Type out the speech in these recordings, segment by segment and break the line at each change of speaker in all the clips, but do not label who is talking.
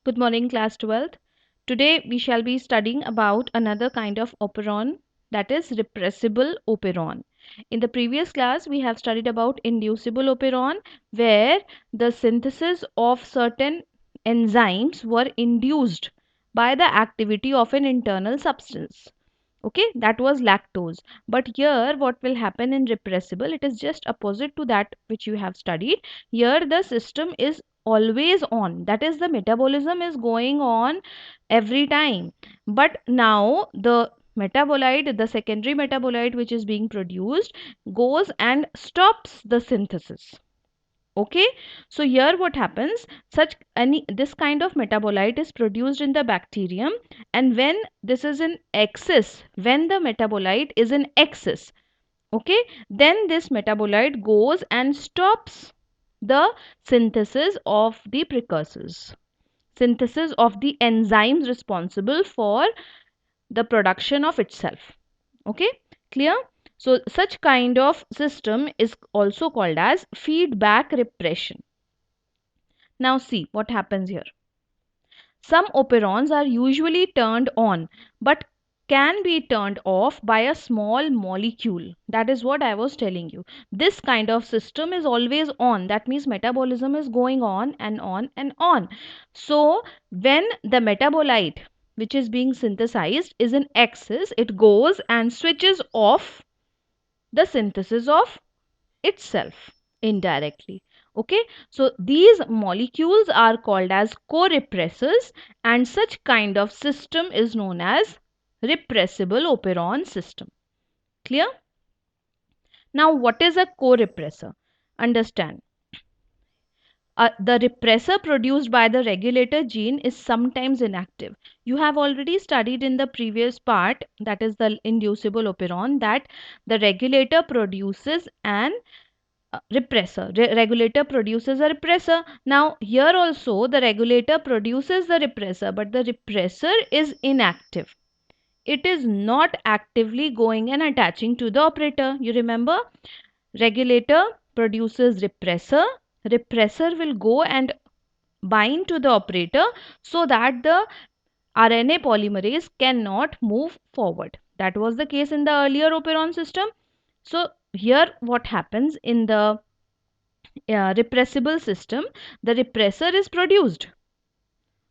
Good morning, class 12th. Today we shall be studying about another kind of operon, that is repressible operon. In the previous class, we have studied about inducible operon, where the synthesis of certain enzymes were induced by the activity of an internal substance. Okay, that was lactose. But here what will happen in repressible, it is just opposite to that which you have studied. Here the system is always on, that is the metabolism is going on every time. But now the metabolite, the secondary metabolite which is being produced, goes and stops the synthesis. Okay, so here what happens, such any this kind of metabolite is produced in the bacterium, and when this is in excess, when the metabolite is in excess, okay, then this metabolite goes and stops the synthesis of the precursors, synthesis of the enzymes responsible for the production of itself. Okay, clear? So such kind of system is also called as feedback repression. Now see what happens here. Some operons are usually turned on but can be turned off by a small molecule. That is what I was telling you. This kind of system is always on. That means metabolism is going on and on and on. So when the metabolite which is being synthesized is in excess, it goes and switches off the synthesis of itself indirectly. Okay, so these molecules are called as co-repressors, and such kind of system is known as repressible operon system. Clear? Now what is a co-repressor? Understand, the repressor produced by the regulator gene is sometimes inactive. You have already studied in the previous part, that is the inducible operon, that the regulator produces an repressor. Regulator produces a repressor. Now here also the regulator produces the repressor, but the repressor is inactive. It is not actively going and attaching to the operator. You remember, regulator produces repressor. Repressor will go and bind to the operator so that the RNA polymerase cannot move forward. That was the case in the earlier operon system. So here what happens in the repressible system, the repressor is produced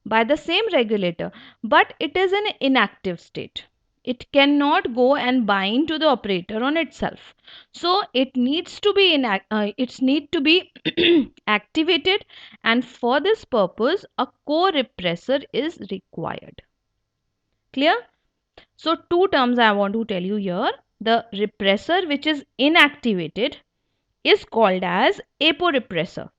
by the same regulator, but it is an inactive state. It cannot go and bind to the operator on itself. So it needs to be activated, and for this purpose a co-repressor is required. Clear? So two terms I want to tell you here. The repressor which is inactivated is called as aporepressor.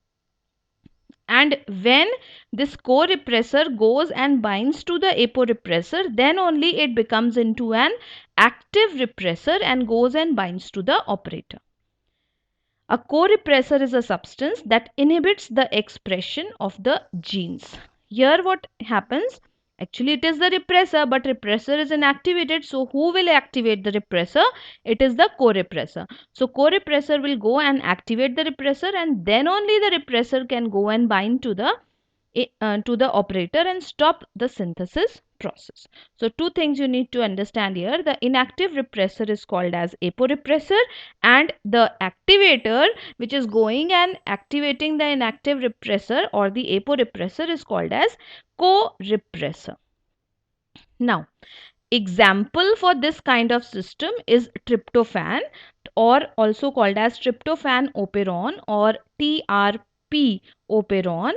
And when this co-repressor goes and binds to the aporepressor, then only it becomes into an active repressor and goes and binds to the operator. A co-repressor is a substance that inhibits the expression of the genes. Here what happens? Actually, it is the repressor, but repressor is inactivated. So, who will activate the repressor? It is the co-repressor. So, co-repressor will go and activate the repressor, and then only the repressor can go and bind to the operator and stop the synthesis process. So two things you need to understand here. The inactive repressor is called as aporepressor, and the activator which is going and activating the inactive repressor or the aporepressor is called as co-repressor. Now, example for this kind of system is tryptophan, or also called as tryptophan operon or TRP operon.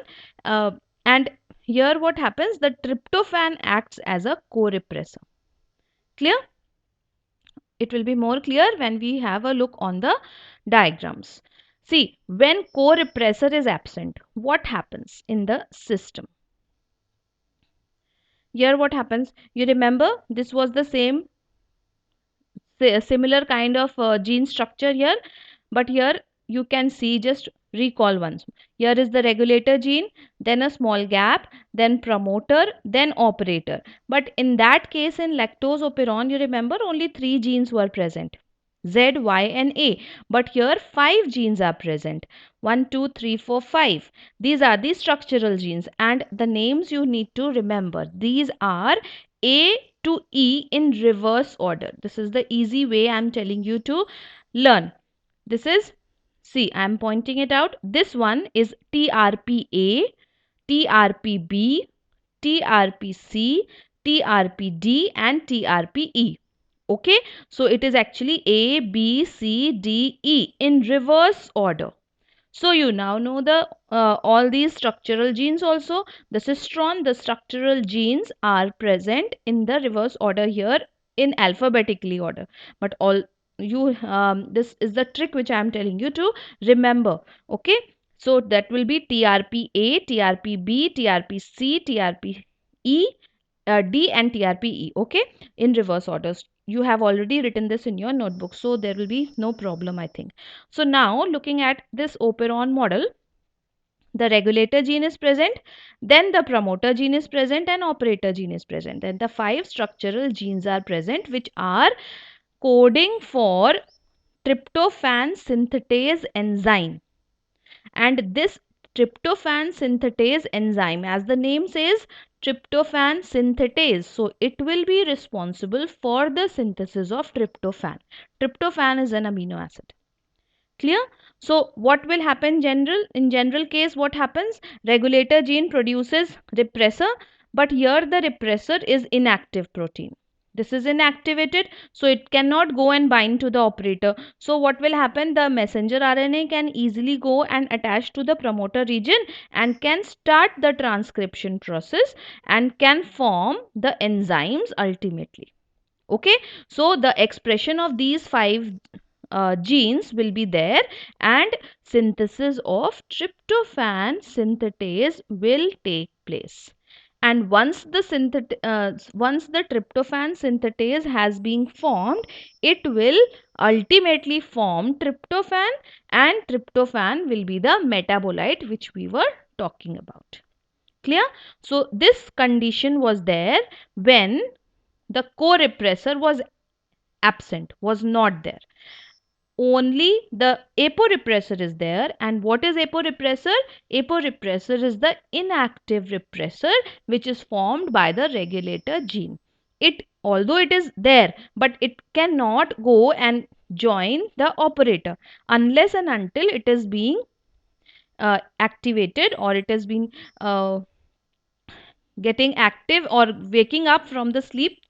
And here what happens, the tryptophan acts as a co-repressor. Clear? It will be more clear when we have a look on the diagrams. See, when co-repressor is absent, what happens in the system? Here what happens? You remember this was the same similar kind of gene structure here, but here you can see, just recall once. Here is the regulator gene, then a small gap, then promoter, then operator. But in that case, in lactose operon, you remember only 3 genes were present, Z, Y and A. But here 5 genes are present. 1, 2, 3, 4, 5. These are the structural genes, and the names you need to remember. These are A to E in reverse order. This is the easy way I'm telling you to learn. This is, see, I'm pointing it out. This one is TRPA, TRPB, TRPC, TRPD, and TRPE. Okay, so it is actually A, B, C, D, E in reverse order. So you now know the all these structural genes also. The cistron, the structural genes are present in the reverse order here in alphabetically order. But all you this is the trick which I am telling you to remember. Okay, so that will be TRPA, TRPB, TRPC, TRPE, D, and TRPE. Okay, in reverse orders. You have already written this in your notebook, so there will be no problem, I think. So now looking at this operon model, the regulator gene is present, then the promoter gene is present, and operator gene is present. And the 5 structural genes are present which are coding for tryptophan synthetase enzyme. And this tryptophan synthetase enzyme, as the name says, tryptophan synthetase, so it will be responsible for the synthesis of tryptophan. Tryptophan is an amino acid. Clear? So what will happen in general case, what happens? Regulator gene produces repressor, but here the repressor is inactive protein. This is inactivated, so it cannot go and bind to the operator. So what will happen? The messenger RNA can easily go and attach to the promoter region and can start the transcription process and can form the enzymes ultimately. Okay, so the expression of these 5 genes will be there, and synthesis of tryptophan synthetase will take place. And once the tryptophan synthetase has been formed, it will ultimately form tryptophan, and tryptophan will be the metabolite which we were talking about. Clear? So this condition was there when the co-repressor was absent, was not there. Only the aporepressor is there. And what is aporepressor? Aporepressor is the inactive repressor which is formed by the regulator gene. It, although it is there, but it cannot go and join the operator unless and until it is being activated, or it has been getting active or waking up from the sleep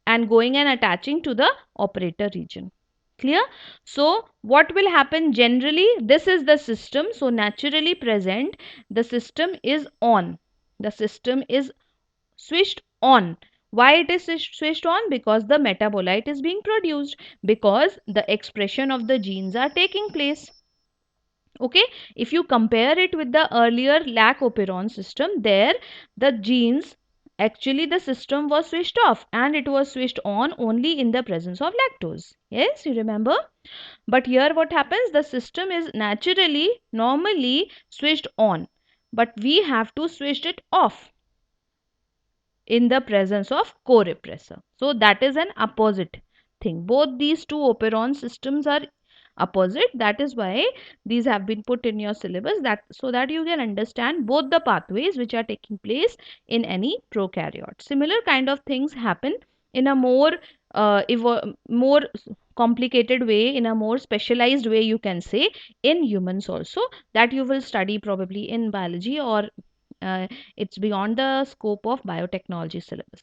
and going and attaching to the operator region. Clear? So what will happen generally? This is the system. So naturally present, the system is on. The system is switched on. Why it is switched on? Because the metabolite is being produced, because the expression of the genes are taking place. Okay, if you compare it with the earlier lac operon system, there the genes, actually the system was switched off and it was switched on only in the presence of lactose. Yes, you remember? But here what happens? The system is normally switched on, but we have to switch it off in the presence of co-repressor. So that is an opposite thing. Both these two operon systems are opposite. That is why these have been put in your syllabus, that so that you can understand both the pathways which are taking place in any prokaryote. Similar kind of things happen in a more more complicated way, in a more specialized way, you can say, in humans also, that you will study probably in biology, or it's beyond the scope of biotechnology syllabus.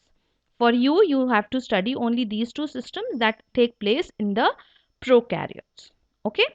For you, you have to study only these two systems that take place in the prokaryotes. Okay.